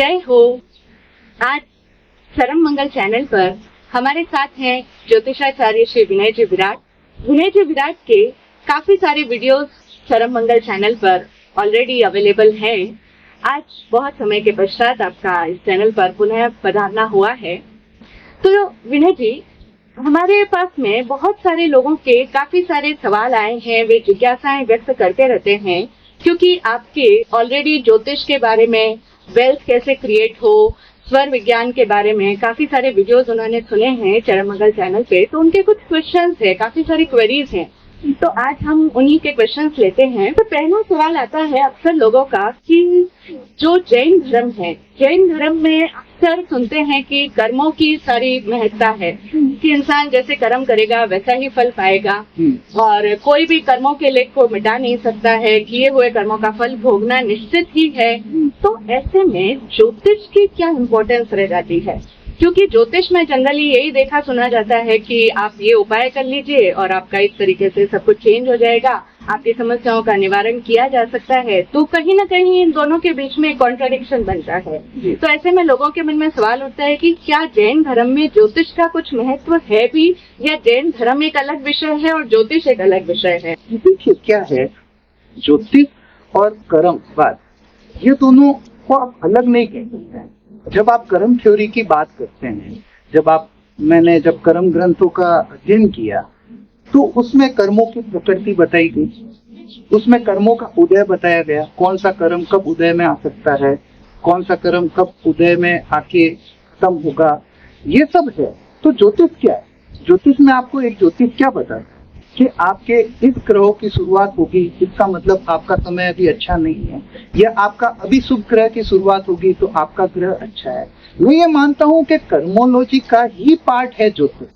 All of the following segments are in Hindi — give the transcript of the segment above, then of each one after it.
जय हो। आज सरम मंगल चैनल पर हमारे साथ हैं ज्योतिषाचार्य श्री विनय जी विराट। विनय जी विराट के काफी सारे वीडियोस सरम मंगल चैनल पर ऑलरेडी अवेलेबल हैं। आज बहुत समय के पश्चात आपका इस चैनल पर पुनः पधारना हुआ है। तो विनय जी, हमारे पास में बहुत सारे लोगों के काफी सारे सवाल आए हैं, वे जिज्ञासाएं व्यक्त करते रहते हैं क्योंकि आपके ऑलरेडी ज्योतिष के बारे में, वेल्थ कैसे क्रिएट हो, स्वर विज्ञान के बारे में काफी सारे वीडियोस उन्होंने सुने हैं सरम मंगल चैनल पे। तो उनके कुछ क्वेश्चंस है, काफी सारी क्वेरीज हैं, तो आज हम उन्हीं के क्वेश्चंस लेते हैं। तो पहला सवाल आता है अक्सर लोगों का कि जो जैन धर्म है, जैन धर्म में अक्सर सुनते हैं कि कर्मों की सारी महत्ता है कि इंसान जैसे कर्म करेगा वैसा ही फल पाएगा और कोई भी कर्मों के लेख को मिटा नहीं सकता है, किए हुए कर्मों का फल भोगना निश्चित ही है। तो ऐसे में ज्योतिष की क्या इम्पोर्टेंस रह जाती है? क्योंकि ज्योतिष में जनरली यही देखा सुना जाता है कि आप ये उपाय कर लीजिए और आपका इस तरीके से सब कुछ चेंज हो जाएगा, आपकी समस्याओं का निवारण किया जा सकता है। तो कहीं ना कहीं इन दोनों के बीच में कॉन्ट्राडिक्शन बनता है। तो ऐसे में लोगों के मन में सवाल उठता है कि क्या जैन धर्म में ज्योतिष का कुछ महत्व है भी, या जैन धर्म एक अलग विषय है और ज्योतिष एक अलग विषय है? देखिए क्या है, ज्योतिष और कर्मवाद ये दोनों को आप अलग नहीं कह सकते हैं। जब आप कर्म थ्योरी की बात करते हैं, मैंने जब कर्म ग्रंथों का अध्ययन किया तो उसमें कर्मों की प्रकृति बताई गई, उसमें कर्मों का उदय बताया गया, कौन सा कर्म कब उदय में आ सकता है, कौन सा कर्म कब उदय में आके खत्म होगा, ये सब है। तो ज्योतिष क्या है? ज्योतिष में आपको एक ज्योतिष क्या बताता है कि आपके इस ग्रहों की शुरुआत होगी, इसका मतलब आपका समय अभी अच्छा नहीं है, या आपका अभी शुभ ग्रह की शुरुआत होगी तो आपका ग्रह अच्छा है। मैं ये मानता हूँ कि कर्मोलॉजी का ही पार्ट है ज्योतिष।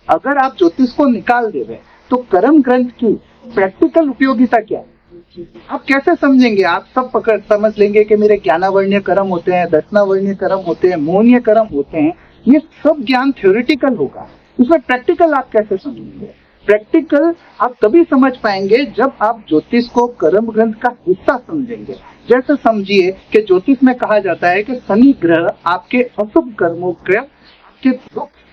अगर आप ज्योतिष को निकाल देंगे तो कर्म ग्रंथ की प्रैक्टिकल उपयोगिता क्या है? आप कैसे समझेंगे? आप सब समझ लेंगे कि मेरे ज्ञानावर्णीय कर्म होते हैं, दक्षिणावर्णीय कर्म होते हैं, मोहनीय कर्म होते हैं, ये सब ज्ञान थ्योरेटिकल होगा। इसमें प्रैक्टिकल आप कैसे समझेंगे? प्रैक्टिकल आप तभी समझ पाएंगे जब आप ज्योतिष को कर्म ग्रंथ का हिस्सा समझेंगे। जैसे समझिए कि ज्योतिष में कहा जाता है कि शनि ग्रह आपके अशुभ कर्मों के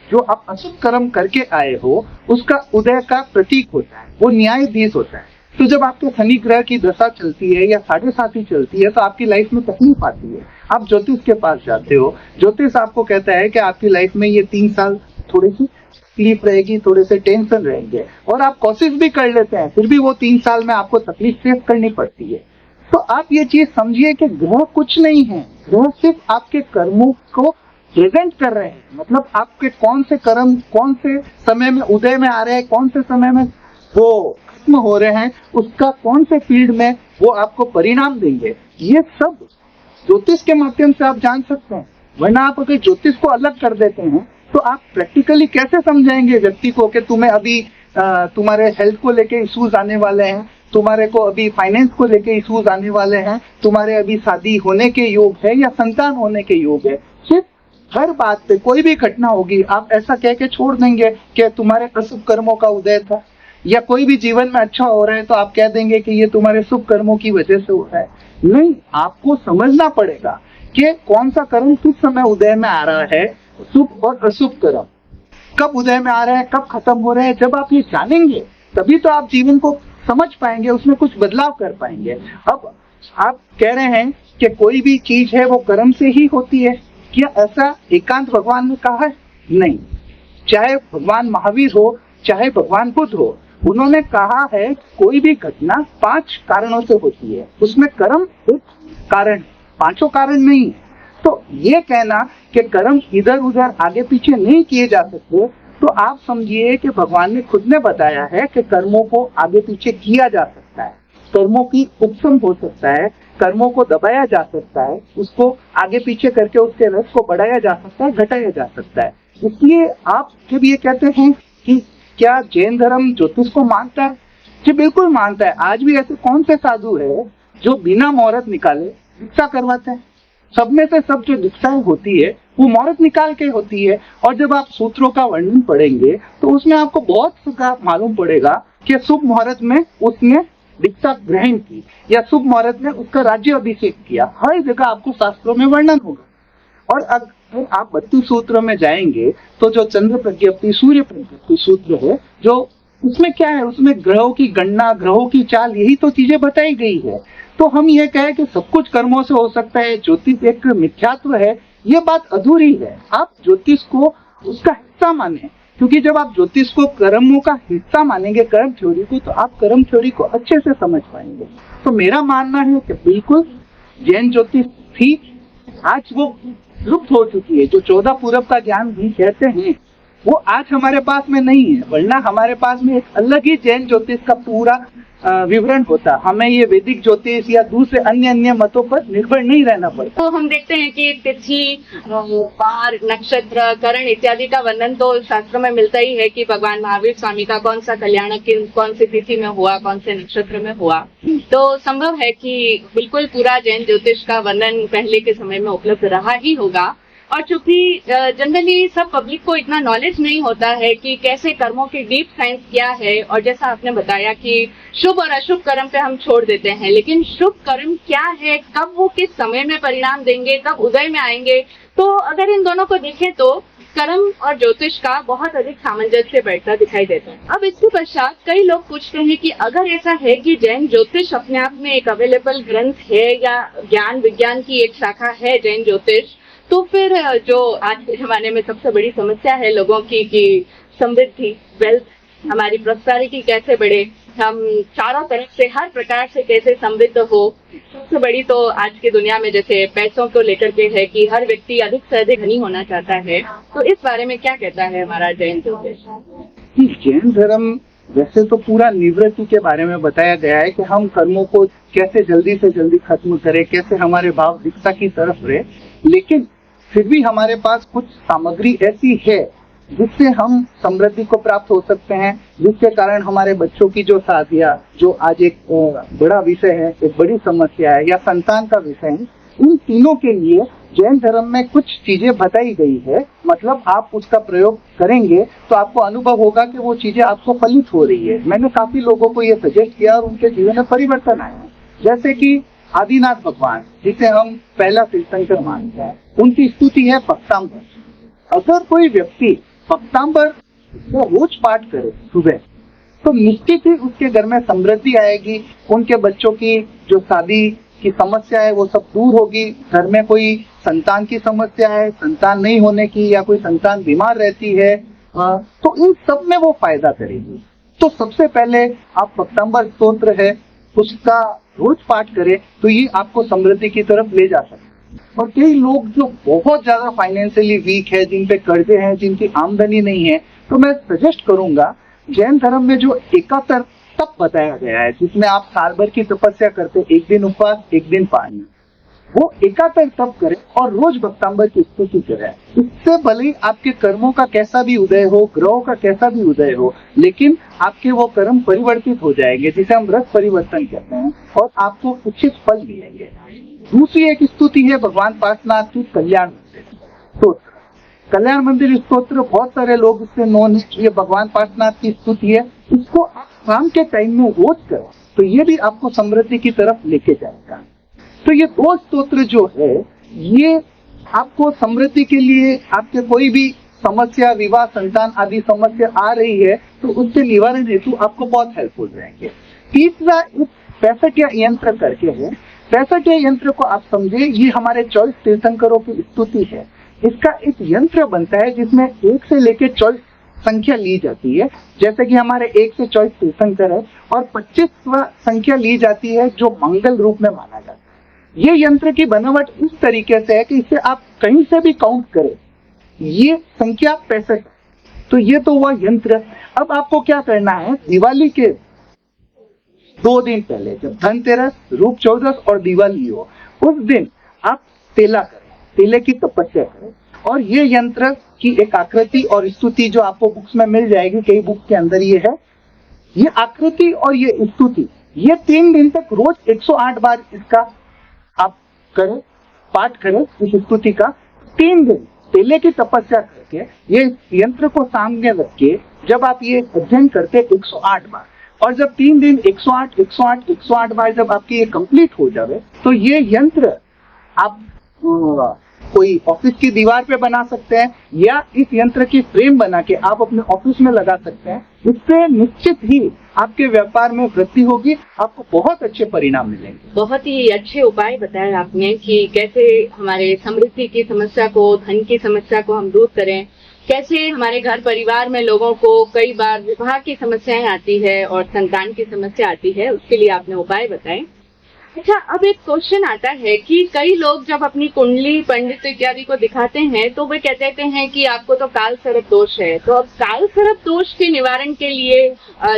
जो आप अशुभ कर्म करके आए हो उसका उदय का प्रतीक होता है, वो न्यायाधीश होता है। तो जब आपके शनि ग्रह की दशा चलती है या 7.5 चलती है तो आपकी लाइफ में तकलीफ आती है। आप ज्योतिष के पास जाते हो, ज्योतिष आपको कहता है कि आपकी लाइफ में ये 3 साल थोड़ी सी तकलीफ रहेगी, थोड़े से टेंशन रहेंगे, और आप कोशिश भी कर लेते हैं, फिर भी वो 3 साल में आपको तकलीफ फेस करनी पड़ती है। तो आप ये चीज समझिए कि ग्रह कुछ नहीं है, ग्रह सिर्फ आपके कर्मों को प्रेजेंट कर रहे हैं। मतलब आपके कौन से कर्म कौन से समय में उदय में आ रहे हैं, कौन से समय में वो खत्म हो रहे हैं, उसका कौन से फील्ड में वो आपको परिणाम देंगे, ये सब ज्योतिष के माध्यम से आप जान सकते हैं। वरना आप अगर ज्योतिष को अलग कर देते हैं तो आप प्रैक्टिकली कैसे समझाएंगे व्यक्ति को कि तुम्हें अभी तुम्हारे हेल्थ को लेके इश्यूज आने वाले हैं, तुम्हारे को अभी फाइनेंस को लेके इश्यूज आने वाले हैं, तुम्हारे अभी शादी होने के योग है या संतान होने के योग है। सिर्फ हर बात पे कोई भी घटना होगी आप ऐसा कह के छोड़ देंगे कि तुम्हारे अशुभ कर्मों का उदय था, या कोई भी जीवन में अच्छा हो रहा है तो आप कह देंगे कि ये तुम्हारे शुभ कर्मों की वजह से हो रहा है। नहीं, आपको समझना पड़ेगा कि कौन सा कर्म किस समय उदय में आ रहा है, शुभ और अशुभ कर्म कब उदय में आ रहे हैं, कब खत्म हो रहे हैं। जब आप ये जानेंगे तभी तो आप जीवन को समझ पाएंगे, उसमें कुछ बदलाव कर पाएंगे। अब आप कह रहे हैं कि कोई भी चीज है वो कर्म से ही होती है, क्या ऐसा एकांत भगवान ने कहा है? नहीं। चाहे भगवान महावीर हो, चाहे भगवान बुद्ध हो, उन्होंने कहा है कोई भी घटना 5 कारणों से होती है, उसमें कर्म एक कारण, 5 कारण नहीं है। तो ये कहना कि कर्म इधर उधर आगे पीछे नहीं किए जा सकते, तो आप समझिए कि भगवान ने खुद ने बताया है कि कर्मों को आगे पीछे किया जा सकता है, कर्मों की उपशम हो सकता है, कर्मों को दबाया जा सकता है, उसको आगे पीछे करके उसके रस को बढ़ाया जा सकता है, घटाया जा सकता है। इसलिए आप जब ये कहते हैं कि क्या जैन धर्म ज्योतिष को मानता है? जी बिल्कुल मानता है। आज भी ऐसे कौन से साधु है जो बिना मुहूर्त निकाले दीक्षा करवाते हैं? सब में से सब जो दीक्षाएं होती है वो मुहूर्त निकाल के होती है, और जब आप सूत्रों का वर्णन पढ़ेंगे तो उसमें आपको बहुत सा मालूम पड़ेगा कि शुभ मुहूर्त में उसने दीक्षा करवाई है, अशुभ मुहूर्त में उसने दीक्षा नहीं करवाई है। तो आप दीक्षा ग्रहण की या शुभ मुहूर्त में उसका राज्य अभिषेक किया, हर जगह आपको शास्त्रों में वर्णन होगा। और अगर आप 32 सूत्र में जाएंगे तो जो चंद्र प्रज्ञप्ति सूर्य प्रज्ञप्ति सूत्र है, जो उसमें क्या है, उसमें ग्रहों की गणना, ग्रहों की चाल, यही तो चीजें बताई गई है। तो हम ये कहें कि सब कुछ कर्मों से हो सकता है, ज्योतिष एक मिथ्यात्व है, ये बात अधूरी है। आप ज्योतिष को उसका हिस्सा माने, क्योंकि जब आप ज्योतिष को कर्मों का हिस्सा मानेंगे, कर्म थ्योरी को, तो आप कर्म थ्योरी को अच्छे से समझ पाएंगे। तो मेरा मानना है कि बिल्कुल जैन ज्योतिष थी, आज वो लुप्त हो चुकी है। जो 14 पूरब का ज्ञान भी कहते हैं वो आज हमारे पास में नहीं है, वरना हमारे पास में एक अलग ही जैन ज्योतिष का पूरा विवरण होता। हमें ये वैदिक ज्योतिष या दूसरे अन्य मतों पर निर्भर नहीं रहना पड़ता। तो हम देखते हैं कि तिथि, वार, नक्षत्र, करण इत्यादि का वर्णन तो शास्त्रों में मिलता ही है कि भगवान महावीर स्वामी का कौन सा कल्याण कौन सी तिथि में हुआ, कौन से नक्षत्र में हुआ। तो संभव है कि बिल्कुल पूरा जैन ज्योतिष का वर्णन पहले के समय में उपलब्ध रहा ही होगा। और चूंकि जनरली सब पब्लिक को इतना नॉलेज नहीं होता है कि कैसे कर्मों की डीप साइंस क्या है, और जैसा आपने बताया कि शुभ और अशुभ कर्म पे हम छोड़ देते हैं, लेकिन शुभ कर्म क्या है, कब वो किस समय में परिणाम देंगे, कब उदय में आएंगे, तो अगर इन दोनों को देखें तो कर्म और ज्योतिष का बहुत अधिक सामंजस्य बैठता दिखाई देता है। अब इसके पश्चात कई लोग पूछते हैं कि अगर ऐसा है कि जैन ज्योतिष अपने आप में एक अवेलेबल ग्रंथ है या ज्ञान विज्ञान की एक शाखा है जैन ज्योतिष, तो फिर जो आज के जमाने में सबसे बड़ी समस्या है लोगों की कि समृद्धि, वेल्थ, हमारी प्रॉस्पेरिटी कैसे बढ़े, हम चारों तरफ से हर प्रकार से कैसे समृद्ध हो, सबसे बड़ी तो आज की दुनिया में जैसे पैसों को लेकर के है कि हर व्यक्ति अधिक से अधिक धनी होना चाहता है। तो इस बारे में क्या कहता है हमारा जैन ज्योतिष? जैन धर्म वैसे तो पूरा निवृत्ति के बारे में बताया गया है कि हम कर्मों को कैसे जल्दी से जल्दी खत्म करें, कैसे हमारे भाव दीक्षा की तरफ रहे, लेकिन फिर भी हमारे पास कुछ सामग्री ऐसी है जिससे हम समृद्धि को प्राप्त हो सकते हैं, जिसके कारण हमारे बच्चों की जो शादियां, जो आज एक बड़ा विषय है, एक बड़ी समस्या है, या संतान का विषय है, इन तीनों के लिए जैन धर्म में कुछ चीजें बताई गई है। मतलब आप उसका प्रयोग करेंगे तो आपको अनुभव होगा कि वो चीजें आपको फलित हो रही है। मैंने काफी लोगों को ये सजेस्ट किया और उनके जीवन में परिवर्तन आया। जैसे कि आदिनाथ भगवान, जिसे हम पहला तीर्थंकर मानते हैं, उनकी स्तुति है भक्तांबर। अगर कोई व्यक्ति भक्तांबर को रोज पाठ करे सुबह, तो निश्चित ही उसके घर में समृद्धि आएगी, उनके बच्चों की जो शादी की समस्या है वो सब दूर होगी, घर में कोई संतान की समस्या है, संतान नहीं होने की, या कोई संतान बीमार रहती है, तो इन सब में वो फायदा करेगी। तो सबसे पहले आप भक्तांबर स्तोत्र है उसका रोज पाठ करें, तो ये आपको समृद्धि की तरफ ले जा सकते हैं। और कई लोग जो बहुत ज्यादा फाइनेंशियली वीक है, जिन पे कर्जे हैं, जिनकी आमदनी नहीं है, तो मैं सजेस्ट करूंगा जैन धर्म में जो एकातर तप बताया गया है, जिसमें आप साल भर की तपस्या करते, एक दिन उपवास, एक दिन पानी, वो एकातर तप करें और रोज भक्तांबर की स्तुति करें। इससे भले ही आपके कर्मों का कैसा भी उदय हो, ग्रहों का कैसा भी उदय हो, लेकिन आपके वो कर्म परिवर्तित हो जाएंगे, जिसे हम रस परिवर्तन कहते हैं, और आपको उचित फल मिलेंगे। दूसरी एक स्तुति है भगवान पार्श्वनाथ की कल्याण मंदिर स्तोत्र। कल्याण मंदिर स्तोत्र बहुत सारे लोग इससे नोन है, ये भगवान पार्श्वनाथ की स्तुति है। इसको आप शाम के टाइम में रोज करें तो ये भी आपको समृद्धि की तरफ लेके जाएगा। तो ये दो स्तोत्र जो है, ये आपको समृद्धि के लिए, आपके कोई भी समस्या, विवाह, संतान आदि समस्या आ रही है तो उसके निवारण हेतु आपको बहुत हेल्पफुल रहेंगे। तीसरा एक 65 यंत्र करके है। 65 यंत्र को आप समझे, ये हमारे 24 तीर्थंकरों की स्तुति है। इसका एक यंत्र बनता है जिसमें 1 से लेकर 24 संख्या ली जाती है। जैसे कि हमारे 1 से 24 तीर्थंकर है और 25वां संख्या ली जाती है जो मंगल रूप में माना जाता है। ये यंत्र की बनावट इस तरीके से है कि इसे आप कहीं से भी काउंट करें, ये संख्या 65। तो ये तो हुआ यंत्र। अब आपको क्या करना है, दिवाली के 2 दिन पहले, जब धनतेरस, रूप चौदस और दिवाली हो, उस दिन आप तेला करें, तेले की तपस्या करें, और ये यंत्र की एक आकृति और स्तुति जो आपको बुक्स में मिल जाएगी, कई बुक के अंदर ये है, ये आकृति और ये स्तुति, ये 3 दिन तक रोज 108 बार इसका आप करें, पाठ करें इस स्तुति का 3 दिन तेले की तपस्या करके। ये यंत्र को सामने रख के जब आप ये अध्ययन करते 108 बार, और जब 3 दिन 108 108 108 बार जब आपकी ये कंप्लीट हो जाए तो ये यंत्र आप कोई ऑफिस की दीवार पे बना सकते हैं या इस यंत्र की फ्रेम बना के आप अपने ऑफिस में लगा सकते हैं। इससे निश्चित ही आपके व्यापार में वृद्धि होगी, आपको बहुत अच्छे परिणाम मिलेंगे। बहुत ही अच्छे उपाय बताए आपने कि कैसे हमारे समृद्धि की समस्या को, धन की समस्या को हम दूर करें, कैसे हमारे घर परिवार में लोगों को कई बार विवाह की समस्याएं आती है और संतान की समस्या आती है, उसके लिए आपने उपाय बताए। अच्छा, अब एक क्वेश्चन आता है कि कई लोग जब अपनी कुंडली, पंडित इत्यादि को दिखाते हैं तो वे कहते हैं कि आपको तो काल सर्प दोष है। तो अब काल सर्प दोष के निवारण के लिए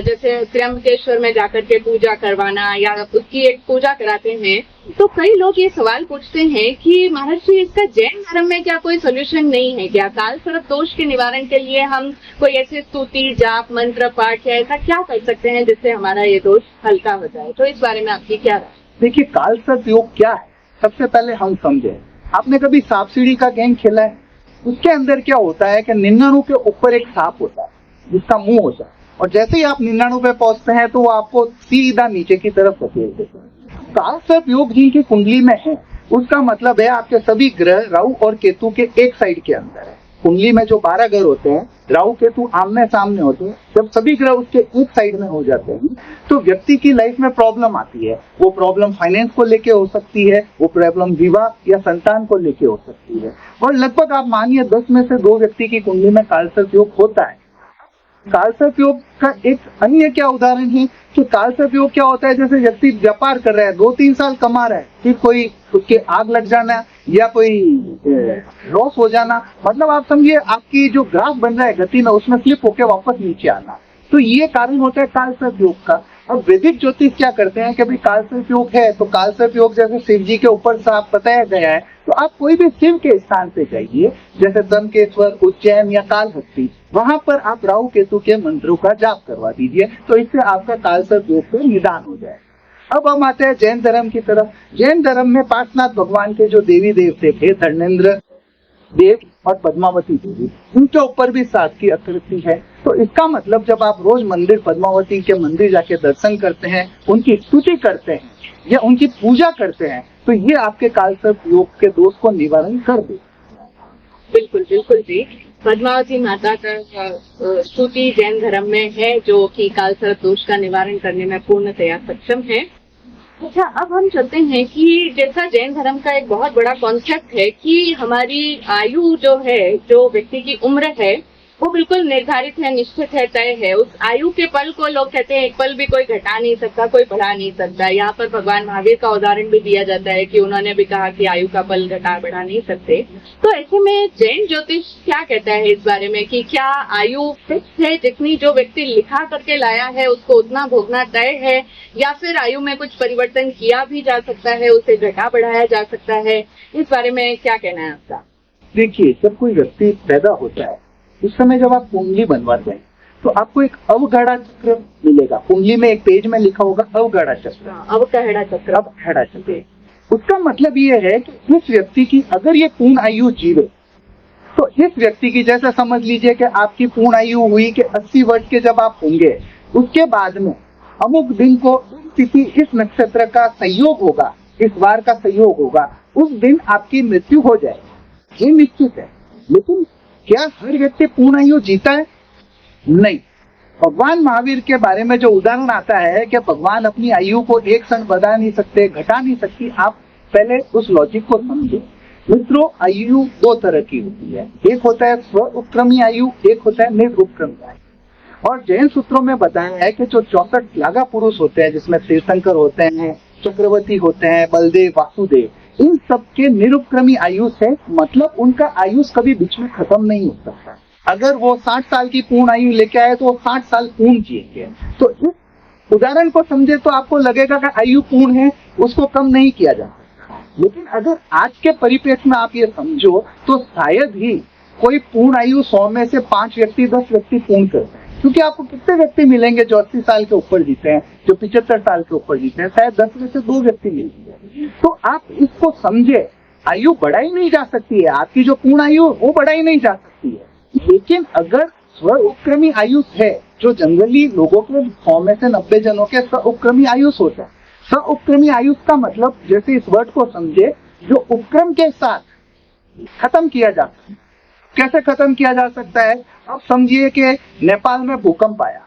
जैसे त्र्यंबकेश्वर में जाकर के पूजा करवाना या उसकी एक पूजा कराते हैं, तो कई लोग ये सवाल पूछते हैं कि महाराज जी, इसका जैन धर्म में क्या कोई सोल्यूशन नहीं है क्या? काल सर्प दोष के निवारण के लिए हम कोई ऐसी स्तुति, जाप, मंत्र, पाठ या ऐसा क्या कर सकते हैं जिससे हमारा ये दोष हल्का हो जाए? तो इस बारे में आपकी क्या राय? देखिए, काल सर्प योग क्या है, सबसे पहले हम समझे। आपने कभी सांप सीढ़ी का गेम खेला है? उसके अंदर क्या होता है कि 99 के ऊपर एक सांप होता है जिसका मुंह होता है, और जैसे ही आप 99 पे पहुंचते हैं तो वो आपको सीधा नीचे की तरफ धकेल देता है। काल सर्प योग जिनकी कुंडली में है, उसका मतलब है आपके सभी ग्रह राहु और केतु के एक साइड के अंदर है। कुंडली में जो 12 ग्रह होते हैं, राहु केतु आमने सामने होते हैं, जब सभी ग्रह उसके एक साइड में हो जाते हैं तो व्यक्ति की लाइफ में प्रॉब्लम आती है। वो प्रॉब्लम फाइनेंस को लेके हो सकती है, वो प्रॉब्लम विवाह या संतान को लेके हो सकती है। और लगभग आप मानिए 10 में से 2 व्यक्ति की कुंडली में काल सर्प योग होता है। काल सर्प योग का एक अन्य क्या उदाहरण है कि काल सर्प योग क्या होता है, जैसे व्यक्ति व्यापार कर रहा है, 2-3 साल कमा रहा है, फिर कोई उसके आग लग जाना या कोई लॉस हो जाना, मतलब आप समझिए आपकी जो ग्राफ बन रहा है गति में, उसमें स्लिप होकर वापस नीचे आना, तो ये कारण होता है काल सर्प योग का। अब वैदिक ज्योतिष क्या करते हैं कि भाई काल सर्प योग है तो काल सर्प योग जैसे शिव जी के ऊपर साफ बताया गया है, तो आप कोई भी शिव के स्थान पे जाइए, जैसे त्र्यंबकेश्वर, उज्जैन या कालहस्ती, वहां पर आप राहु केतु के मंत्रों का जाप करवा दीजिए, तो इससे आपका काल सर्प योग का निदान हो जाए। अब हम आते हैं जैन धर्म की तरफ। जैन धर्म में पार्श्वनाथ भगवान के जो देवी देवते थे, धर्मेंद्र देव और पद्मावती देवी, उनके ऊपर भी 7 की आकृति है। तो इसका मतलब जब आप रोज मंदिर, पद्मावती के मंदिर जाके दर्शन करते हैं, उनकी स्तुति करते हैं या उनकी पूजा करते हैं, तो ये आपके काल सर्प योग के दोष को निवारण कर दे। बिल्कुल बिल्कुल जी, पद्मावती माता का स्तुति जैन धर्म में है जो कि काल सर्प दोष का निवारण करने में पूर्णतया सक्षम है। अच्छा, अब हम चलते हैं कि जैसा जैन धर्म का एक बहुत बड़ा कॉन्सेप्ट है कि हमारी आयु जो है, जो व्यक्ति की उम्र है, वो बिल्कुल निर्धारित है, निश्चित है, तय है। उस आयु के पल को लोग कहते हैं एक पल भी कोई घटा नहीं सकता, कोई बढ़ा नहीं सकता। यहाँ पर भगवान महावीर का उदाहरण भी दिया जाता है कि उन्होंने भी कहा कि आयु का पल घटा बढ़ा नहीं सकते। तो ऐसे में जैन ज्योतिष क्या कहता है इस बारे में कि क्या आयु फिक्स है, जितनी जो व्यक्ति लिखा करके लाया है उसको उतना भोगना तय है, या फिर आयु में कुछ परिवर्तन किया भी जा सकता है, उसे घटा बढ़ाया जा सकता है? इस बारे में क्या कहना है आपका? देखिए, जब कोई व्यक्ति पैदा होता है उस समय जब आप कुंडली बनवाते हैं तो आपको एक अवगाढ़ा चक्र मिलेगा। कुंडली में एक पेज में लिखा होगा अवगाढ़ा चक्र, अवगाढ़ा चक्र, अवगाढ़ा चक्र। उसका मतलब ये है कि इस व्यक्ति की अगर ये पूर्ण आयु जीवे, तो इस व्यक्ति की, जैसे समझ लीजिए कि आपकी पूर्ण आयु हुई कि 80 वर्ष के जब आप होंगे, उसके बाद में अमुक दिन को इस तिथि, इस नक्षत्र का संयोग होगा, इस वार का संयोग होगा, उस दिन आपकी मृत्यु हो जाएगी, ये निश्चित है। लेकिन क्या हर व्यक्ति पूर्ण आयु जीता है? नहीं। भगवान महावीर के बारे में जो उदाहरण आता है कि भगवान अपनी आयु को एक क्षण बढ़ा नहीं सकते, घटा नहीं सकती, आप पहले उस लॉजिक को समझे। मित्रों, आयु 2 तरह की होती है, एक होता है स्व उपक्रमी आयु, एक होता है निरुपक्रमी आयु। और जैन सूत्रों में बताया है कि जो 64 लागा पुरुष होते हैं, जिसमें तीर्थंकर होते हैं, चक्रवर्ती होते हैं, बलदेव, वासुदेव, इन सब के निरुपक्रमी आयुष है, मतलब उनका आयुष कभी बीच में खत्म नहीं हो सकता। अगर वो 60 साल की पूर्ण आयु लेके आए तो वो 60 साल पूर्ण जिएंगे। तो इस उदाहरण को समझे तो आपको लगेगा कि आयु पूर्ण है, उसको कम नहीं किया जा सकता। लेकिन अगर आज के परिप्रेक्ष्य में आप ये समझो तो शायद ही कोई पूर्ण आयु 100 में से 5 व्यक्ति, 10 व्यक्ति पूर्ण करते हैं, क्योंकि आपको कितने व्यक्ति मिलेंगे जो 80 साल के ऊपर जीते हैं, जो 75 साल के ऊपर जीते हैं? शायद 10 में से 2 व्यक्ति मिलेंगे। तो आप इसको समझे, आयु बढ़ाई नहीं जा सकती है, आपकी जो पूर्ण आयु वो बढ़ाई नहीं जा सकती है। लेकिन अगर स्व उपक्रमी आयु है जो जनरली लोगों के 100 में से 90 जनों के स उपक्रमी आयुष होता है। स उपक्रमी आयुष का मतलब, जैसे इस वर्ड को समझे, जो उपक्रम के साथ खत्म किया जा सकता है। कैसे खत्म किया जा सकता है? अब समझिए कि नेपाल में भूकंप आया,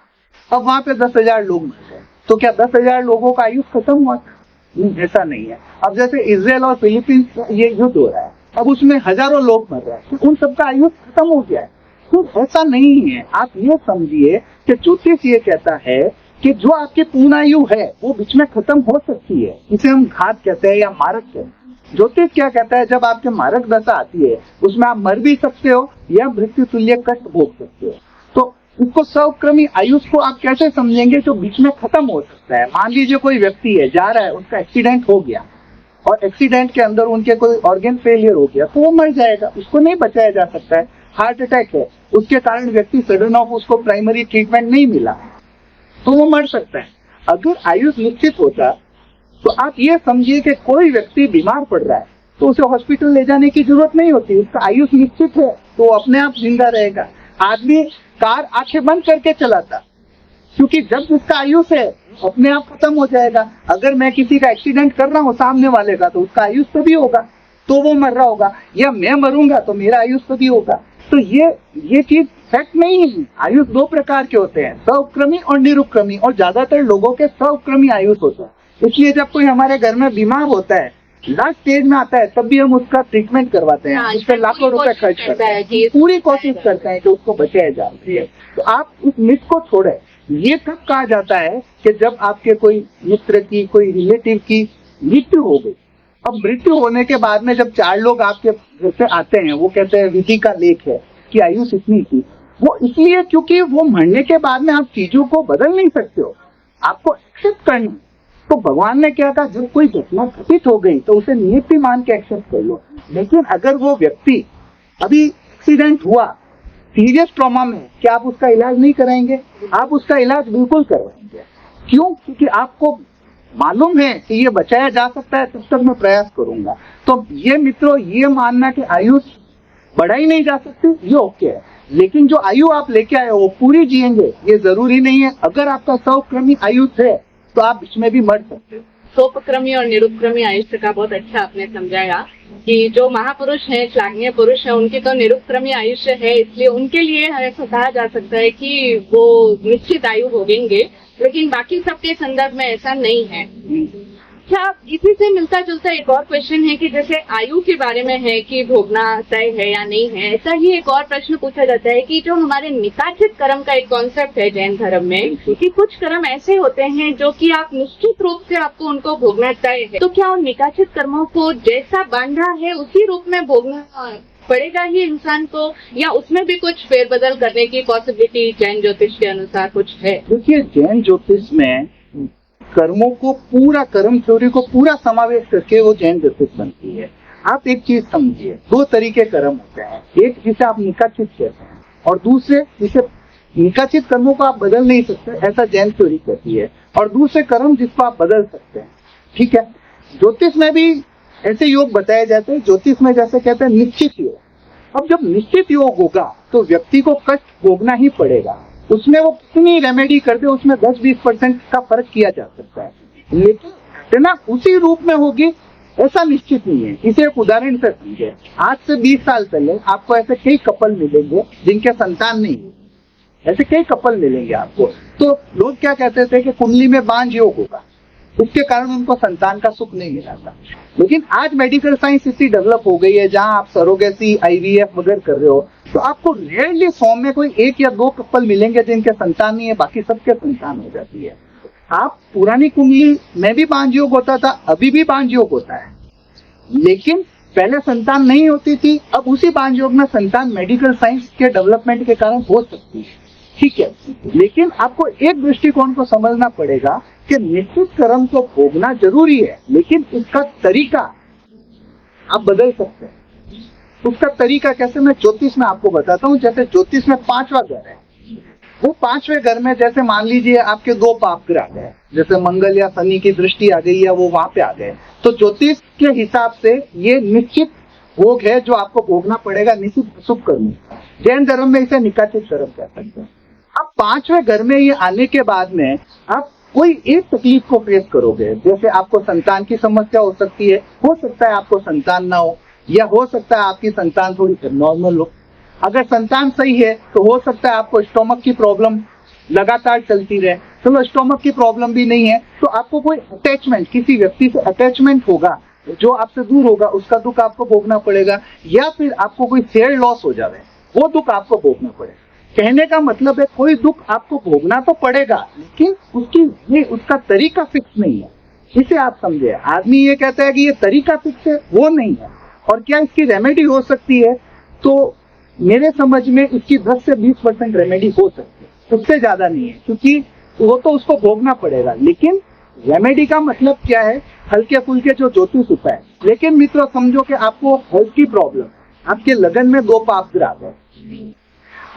अब वहां पे 10,000 लोग मर गए, तो क्या 10,000 लोगों का आयुष खत्म हुआ? ऐसा नहीं है। अब जैसे इजराइल और फिलीपींस का ये युद्ध हो रहा है, अब उसमें हजारों लोग मर रहे हैं, तो उन सबका आयुष खत्म हो गया है। तो ऐसा नहीं है। आप ये समझिए कि ज्योतिष ये कहता है कि जो आपकी पूर्ण आयु है वो बीच में खत्म हो सकती है। इसे हम घात कहते हैं या मारक कहते हैं। ज्योतिष क्या कहता है? जब आपके मारक दशा आती है उसमें आप मर भी सकते हो या मृत्यु तुल्य कष्ट भोग सकते हो। तो इसको सौक्रमी आयुष को आप कैसे समझेंगे? जो बीच में खत्म हो सकता है। मान लीजिए कोई व्यक्ति है, जा रहा है, उसका एक्सीडेंट हो गया और एक्सीडेंट के अंदर उनके कोई ऑर्गन फेलियर हो गया, तो वो मर जाएगा, उसको नहीं बचाया जा सकता है। हार्ट अटैक है, उसके कारण व्यक्ति सडन ऑफ, उसको प्राइमरी ट्रीटमेंट नहीं मिला, तो वो मर सकता है। अगर आयुष निश्चित होता तो आप ये समझिए कि कोई व्यक्ति बीमार पड़ रहा है तो उसे हॉस्पिटल ले जाने की जरूरत नहीं होती, उसका आयुष निश्चित है तो अपने आप जिंदा रहेगा। आदमी कार आंखें बंद करके चलाता, क्योंकि जब उसका आयुष है अपने आप खत्म हो जाएगा। अगर मैं किसी का एक्सीडेंट कर रहा हूँ सामने वाले का, तो उसका आयुष तभी होगा, तो वो मर रहा होगा, या मैं मरूंगा तो मेरा आयुष तभी होगा। तो ये चीज फैक्ट नहीं है। आयुष 2 प्रकार के होते हैं, सौक्रमी और निरुक्रमी, और ज्यादातर लोगों के सौक्रमी आयुष होता है। इसलिए जब कोई हमारे घर में बीमार होता है, लास्ट स्टेज में आता है, तब भी हम उसका ट्रीटमेंट करवाते हैं, उस पर लाखों रुपए खर्च करते हैं, पूरी कोशिश करते हैं कि उसको बचाया जाए। तो आप इस मिथ को छोड़े। ये कब कहा जाता है कि जब आपके कोई मित्र की, कोई रिलेटिव की मृत्यु हो गई। अब मृत्यु होने के बाद में जब 4 लोग आपके घर से आते हैं, वो कहते हैं विधि का लेख है कि आयुष इतनी थी। वो इसलिए क्योंकि वो मरने के बाद में आप चीजों को बदल नहीं सकते हो, आपको एक्सेप्ट करना। तो भगवान ने क्या कहा? जब कोई घटना घटित हो गई तो उसे नियति मान के एक्सेप्ट कर लो। लेकिन अगर वो व्यक्ति अभी एक्सीडेंट हुआ, सीरियस ट्रॉमा में, क्या आप उसका इलाज नहीं कराएंगे? आप उसका इलाज बिल्कुल करवाएंगे। क्यों? क्योंकि आपको मालूम है कि ये बचाया जा सकता है, तब तक मैं प्रयास करूंगा। तो ये मित्रों, ये मानना कि आयुष बढ़ाई नहीं जा सकती, ये ओके है। लेकिन जो आयु आप लेके आए हो वो पूरी जिएंगे, ये जरूरी नहीं है। अगर आपका सौक्रमी आयुष है तो आप इसमें भी मर सकते हो। सोपक्रमी और निरुपक्रमी आयुष्य का बहुत अच्छा आपने समझाया कि जो महापुरुष हैं, श्लाघनीय पुरुष हैं, उनकी तो निरुपक्रमी आयुष्य है, इसलिए उनके लिए ऐसा कहा जा सकता है कि वो निश्चित आयु भोगेंगे, लेकिन बाकी सबके संदर्भ में ऐसा नहीं है। क्या इसी से मिलता जुलता एक और क्वेश्चन है कि जैसे आयु के बारे में है कि भोगना तय है या नहीं है, ऐसा ही एक और प्रश्न पूछा जाता है कि जो हमारे निकाचित कर्म का एक कॉन्सेप्ट है जैन धर्म में, कि कुछ कर्म ऐसे होते हैं जो कि आप निश्चित रूप से आपको उनको भोगना तय है, तो क्या उन निकाचित कर्मों को जैसा बांधा है उसी रूप में भोगना पड़ेगा ही इंसान को, या उसमें भी कुछ फेरबदल करने की पॉसिबिलिटी जैन ज्योतिष के अनुसार कुछ है? देखिए, जैन ज्योतिष में कर्मों को, पूरा कर्म थ्योरी को पूरा समावेश करके वो जैन ज्योतिष बनती है। आप एक चीज समझिए, 2 तरीके कर्म होते हैं, एक जिसे आप निकाचित कहते हैं और दूसरे जिसे निकाचित कर्मों को आप बदल नहीं सकते, ऐसा जैन थ्योरी कहती है, और दूसरे कर्म जिसको आप बदल सकते हैं। ठीक है, ज्योतिष में भी ऐसे योग बताए जाते हैं। ज्योतिष में जैसे कहते हैं निश्चित योग। अब जब निश्चित योग होगा तो व्यक्ति को कष्ट भोगना ही पड़ेगा, उसमें वो कितनी रेमेडी कर दे, उसमें 10-20% का फर्क किया जा सकता है, लेकिन घटना उसी रूप में होगी ऐसा निश्चित नहीं है। इसे एक उदाहरण से समझे। आज से 20 साल पहले आपको ऐसे कई कपल मिलेंगे जिनके संतान नहीं है, ऐसे कई कपल मिलेंगे आपको। तो लोग क्या कहते थे कि कुंडली में बांझ योग होगा, उसके कारण उनको संतान का सुख नहीं मिला था। लेकिन आज मेडिकल साइंस इतनी डेवलप हो गई है, जहां आप सरोगेसी, IVF वगैरह कर रहे हो, तो आपको रेयरली 100 में कोई 1 या 2 कपल मिलेंगे जिनके संतान नहीं है, बाकी सबके संतान हो जाती है। आप पुरानी कुंडली में भी बांझ योग होता था, अभी भी बांझ योग होता है, लेकिन पहले संतान नहीं होती थी, अब उसी बांझ योग में संतान मेडिकल साइंस के डेवलपमेंट के कारण हो सकती है। ठीक है, लेकिन आपको एक दृष्टिकोण को समझना पड़ेगा कि निश्चित कर्म को भोगना जरूरी है, लेकिन इसका तरीका आप बदल सकते हैं। उसका तरीका कैसे, मैं ज्योतिष में आपको बताता हूँ। जैसे ज्योतिष में 5वां घर है, वो 5वें घर में जैसे मान लीजिए आपके 2 पाप ग्रह आ गए, जैसे मंगल या शनि की दृष्टि आ गई या वो वहां पे आ गए, तो ज्योतिष के हिसाब से ये निश्चित भोग है जो आपको भोगना पड़ेगा, निश्चित शुभ कर्म। जैन धर्म में इसे निकाचित कर्म कह सकते हैं। अब 5वें घर में ये आने के बाद में आप कोई एक तकलीफ को फेस करोगे। जैसे आपको संतान की समस्या हो सकती है, हो सकता है आपको संतान ना हो, या हो सकता है आपकी संतान थोड़ी नॉर्मल हो। अगर संतान सही है तो हो सकता है आपको स्टोमक की प्रॉब्लम लगातार चलती रहे। चलो स्टोमक की प्रॉब्लम भी नहीं है तो आपको कोई अटैचमेंट, किसी व्यक्ति से अटैचमेंट होगा जो आपसे दूर होगा, उसका दुख आपको भोगना पड़ेगा, या फिर आपको कोई शेयर लॉस हो जाए, वो दुख आपको भोगना पड़ेगा। कहने का मतलब है कोई दुख आपको भोगना तो पड़ेगा, लेकिन उसका तरीका फिक्स नहीं है। इसे आप समझे। आदमी ये कहता है कि ये तरीका फिक्स है, वो नहीं है। और क्या इसकी रेमेडी हो सकती है? तो मेरे समझ में इसकी 10 से 20% रेमेडी हो सकती है, उससे ज्यादा नहीं है, क्योंकि वो तो उसको भोगना पड़ेगा। लेकिन रेमेडी का मतलब क्या है? हल्के फुल्के जो ज्योतिष उपाय। लेकिन मित्रों समझो कि आपको हेल्थ की प्रॉब्लम, आपके लगन में 2 पाप ग्रह आ गए।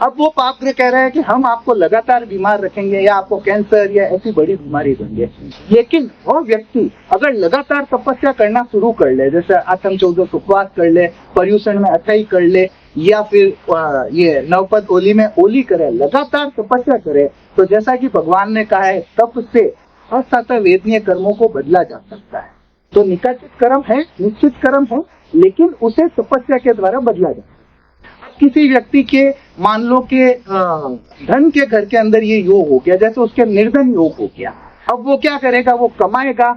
अब वो पाप ग्रह कह रहे हैं कि हम आपको लगातार बीमार रखेंगे, या आपको कैंसर या ऐसी बड़ी बीमारी देंगे। लेकिन वो व्यक्ति अगर लगातार तपस्या करना शुरू कर ले, जैसे आठम 14 उपवास कर ले, पर्यूषण में 28 कर ले, या फिर ये नवपद ओली में ओली करे, लगातार तपस्या करे, तो जैसा कि भगवान ने कहा है, तप से असाता वेदनीय कर्मों को बदला जा सकता है। तो निकाचित कर्म है, निश्चित कर्म है, लेकिन उसे तपस्या के द्वारा बदला जा सकता है। किसी व्यक्ति के मान लो कि धन के घर के अंदर ये योग हो गया, जैसे उसके निर्धन योग हो गया। अब वो क्या करेगा? वो कमाएगा,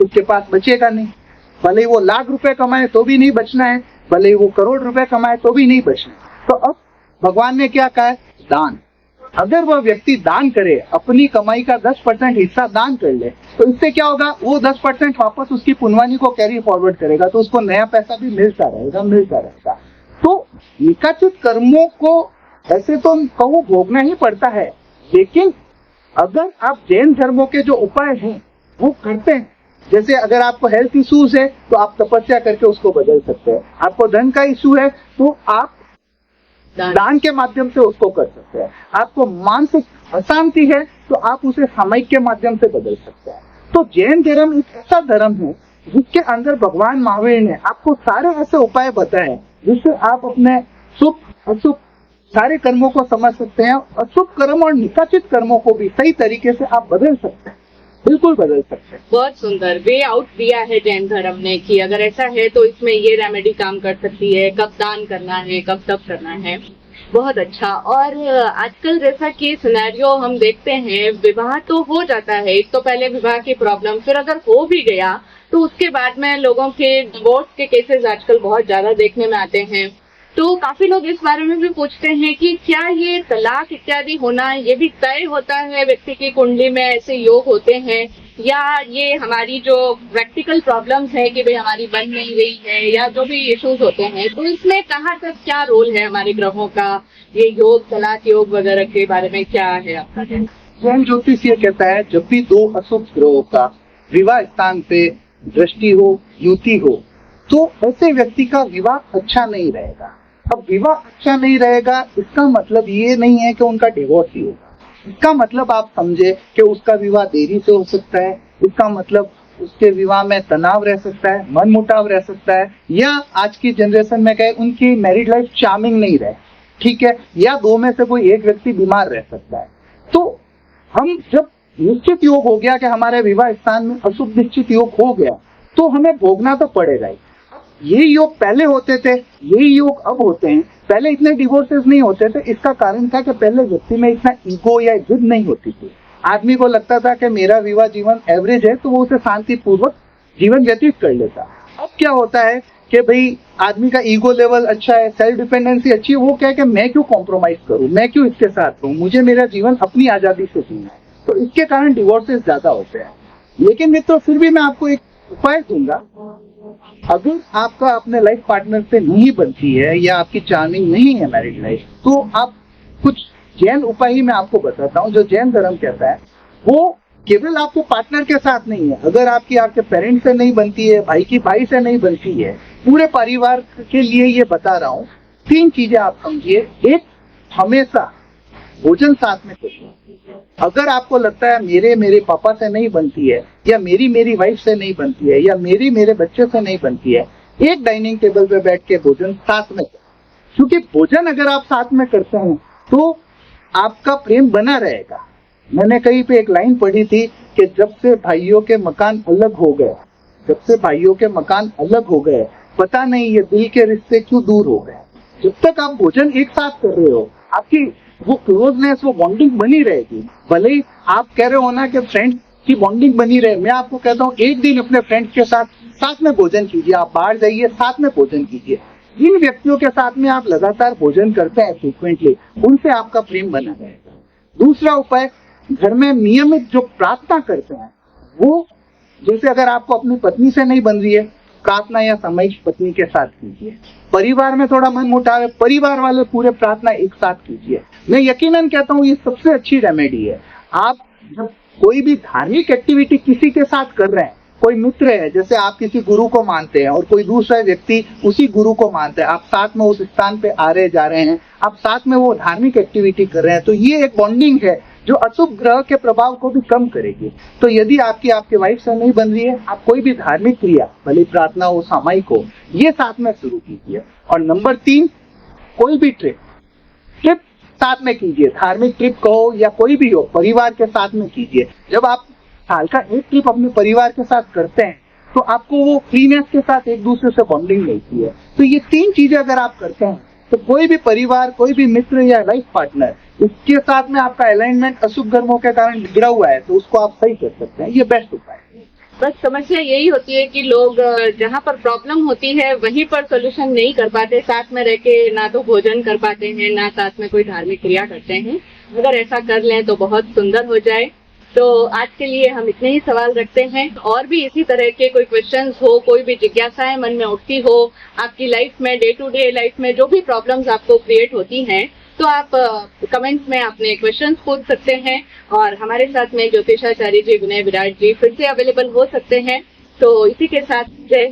उसके पास बचेगा नहीं। भले ही वो लाख रुपए कमाए तो भी नहीं बचना है, भले ही वो करोड़ रुपए कमाए तो भी नहीं बचना है। तो अब भगवान ने क्या कहा है? दान। अगर वह व्यक्ति दान करे, अपनी कमाई का 10% हिस्सा दान कर ले, तो इससे क्या होगा? वो 10% वापस उसकी पुनवानी को कैरी फॉरवर्ड करेगा, तो उसको नया पैसा भी मिलता रहेगा। तो निकाचित कर्मों को ऐसे तो कहो भोगना ही पड़ता है, लेकिन अगर आप जैन धर्मों के जो उपाय हैं वो करते हैं, जैसे अगर आपको हेल्थ इश्यूज है तो आप तपस्या करके उसको बदल सकते हैं, आपको धन का इश्यू है तो आप दान के माध्यम से उसको कर सकते हैं, आपको मानसिक अशांति है तो आप उसे सामयिक के माध्यम से बदल सकते हैं। तो जैन धर्म एक ऐसा धर्म है जिसके अंदर भगवान महावीर ने आपको सारे ऐसे उपाय बताए जिससे आप अपने शुभ अशुभ सारे कर्मों को समझ सकते हैं। अशुभ कर्म और निकाचित कर्मों को भी सही तरीके से आप बदल सकते हैं, बिल्कुल बदल सकते हैं। बहुत सुंदर वे आउट दिया है जैन धर्म ने कि अगर ऐसा है तो इसमें ये रेमेडी काम कर सकती है, कब दान करना है, कब तप करना है। बहुत अच्छा। और आजकल जैसा कि सिनेरियो हम देखते हैं, विवाह तो हो जाता है, एक तो पहले विवाह की प्रॉब्लम, फिर अगर हो भी गया तो उसके बाद में लोगों के डिवोर्स के केसेस आजकल बहुत ज्यादा देखने में आते हैं। तो काफी लोग इस बारे में भी पूछते हैं कि क्या ये तलाक इत्यादि होना ये भी तय होता है, व्यक्ति की कुंडली में ऐसे योग होते हैं, या ये हमारी जो प्रैक्टिकल प्रॉब्लम्स है कि भाई हमारी बन नहीं रही है, या जो भी इश्यूज होते हैं, तो इसमें कहाँ तक क्या रोल है हमारे ग्रहों का? ये योग, तलाक योग वगैरह के बारे में क्या है आपका? जैन ज्योतिष ये कहता है जब भी 2 अशुभ ग्रहों का विवाह स्थान पे दृष्टि हो, युति हो, तो ऐसे व्यक्ति का विवाह अच्छा नहीं रहेगा। अब विवाह अच्छा नहीं रहेगा इसका मतलब ये नहीं है कि उनका डिवोर्स ही होगा। इसका मतलब आप समझे कि उसका विवाह देरी से हो सकता है, इसका मतलब उसके विवाह में तनाव रह सकता है, मन मुटाव रह सकता है, या आज की जनरेशन में कहे उनकी मैरिड लाइफ चार्मिंग नहीं रहे, ठीक है, या 2 में से कोई एक व्यक्ति बीमार रह सकता है। तो हम जब निश्चित योग हो गया कि हमारे विवाह स्थान में अशुभ निश्चित योग हो गया, तो हमें भोगना तो पड़ेगा ही। यही योग पहले होते थे, यही योग अब होते हैं। पहले इतने डिवोर्सेस नहीं होते थे, इसका कारण था कि पहले व्यक्ति में इतना ईगो या जिद नहीं होती थी। आदमी को लगता था कि मेरा विवाह जीवन एवरेज है तो वो उसे शांति पूर्वक जीवन व्यतीत कर लेता। अब क्या होता है कि भाई आदमी का ईगो लेवल अच्छा है, सेल्फ डिपेंडेंसी अच्छी है, वो क्या है कि मैं क्यों कॉम्प्रोमाइज करूं, मैं क्यों इसके साथ रहूं, मुझे मेरा जीवन अपनी आजादी से जीना है। तो इसके कारण डिवोर्सेस ज्यादा होते हैं। लेकिन मित्रों फिर भी मैं आपको एक उपाय दूंगा। अगर आपका अपने लाइफ पार्टनर से नहीं बनती है या आपकी चार्मिंग नहीं है मैरिड लाइफ, तो आप कुछ जैन उपाय ही मैं आपको बताता हूँ जो जैन धर्म कहता है। वो केवल आपके पार्टनर के साथ नहीं है, अगर आपके पेरेंट्स से नहीं बनती है, भाई की भाई से नहीं बनती है, पूरे परिवार के लिए ये बता रहा हूँ। 3 चीजें आप समझिए। एक, हमेशा भोजन साथ में करिए। अगर आपको लगता है मेरे पापा से नहीं बनती है, या मेरी वाइफ से नहीं बनती है, या मेरे बच्चे से नहीं बनती है, एक डाइनिंग टेबल पे बैठ के भोजन साथ में करें। क्योंकि भोजन अगर आप साथ में करते हैं तो आपका प्रेम बना रहेगा। मैंने कहीं पे एक लाइन पढ़ी थी कि जब से भाइयों के मकान अलग हो गए, जब से भाइयों के मकान अलग हो गए, पता नहीं ये दिल के रिश्ते क्यों दूर हो गए। जब तक आप भोजन एक साथ कर रहे हो, आपकी वो क्लोजनेस, वो बॉन्डिंग बनी रहेगी। भले ही आप कह रहे हो ना कि फ्रेंड्स की बॉन्डिंग बनी रहे, मैं आपको कहता हूँ एक दिन अपने फ्रेंड्स के साथ में भोजन कीजिए, आप बाहर जाइए, साथ में भोजन कीजिए। जिन व्यक्तियों के साथ में आप लगातार भोजन करते हैं फ्रीक्वेंटली, उनसे आपका प्रेम बना रहेगा। दूसरा उपाय, घर में नियमित जो प्रार्थना करते हैं, वो जैसे अगर आपको अपनी पत्नी से नहीं बन रही है, प्रार्थना या सामयिक पत्नी के साथ कीजिए। परिवार में थोड़ा मन मुटाव है, परिवार वाले पूरे प्रार्थना एक साथ कीजिए। मैं यकीनन कहता हूँ ये सबसे अच्छी रेमेडी है। आप जब कोई भी धार्मिक एक्टिविटी किसी के साथ कर रहे हैं, कोई मित्र है, जैसे आप किसी गुरु को मानते हैं और कोई दूसरा व्यक्ति उसी गुरु को मानता है, आप साथ में उस स्थान पे आ रहे जा रहे हैं, आप साथ में वो धार्मिक एक्टिविटी कर रहे हैं, तो ये एक बॉन्डिंग है जो अशुभ ग्रह के प्रभाव को भी कम करेगी। तो यदि आपके वाइफ से नहीं बन रही है, आप कोई भी धार्मिक क्रिया, भले प्रार्थना हो, सामायिक हो, ये साथ में शुरू कीजिए। और नंबर 3, कोई भी ट्रिप साथ में कीजिए, धार्मिक ट्रिप कहो या कोई भी हो, परिवार के साथ में कीजिए। जब आप साल का एक ट्रिप अपने परिवार के साथ करते हैं, तो आपको वो फ्रीनेस के साथ एक दूसरे से बॉन्डिंग मिलती है। तो ये 3 चीजें अगर आप करते हैं, तो कोई भी परिवार, कोई भी मित्र या लाइफ पार्टनर, इसके साथ में आपका अलाइनमेंट अशुभ कर्मों के कारण बिगड़ा हुआ है, तो उसको आप सही कर सकते हैं। ये बेस्ट उपाय है। बस समस्या यही होती है कि लोग जहाँ पर प्रॉब्लम होती है वहीं पर सोल्यूशन नहीं कर पाते, साथ में रह के ना तो भोजन कर पाते हैं, ना साथ में कोई धार्मिक क्रिया करते हैं। अगर ऐसा कर लें तो बहुत सुंदर हो जाए। तो आज के लिए हम इतने ही सवाल रखते हैं। और भी इसी तरह के कोई क्वेश्चंस हो, कोई भी जिज्ञासाएं मन में उठती हो, आपकी लाइफ में, डे टू डे लाइफ में जो भी प्रॉब्लम्स आपको क्रिएट होती हैं, तो आप कमेंट्स में अपने क्वेश्चंस पूछ सकते हैं। और हमारे साथ में ज्योतिषाचार्य जी विनय विराट जी फिर से अवेलेबल हो सकते हैं। तो इसी के साथ जय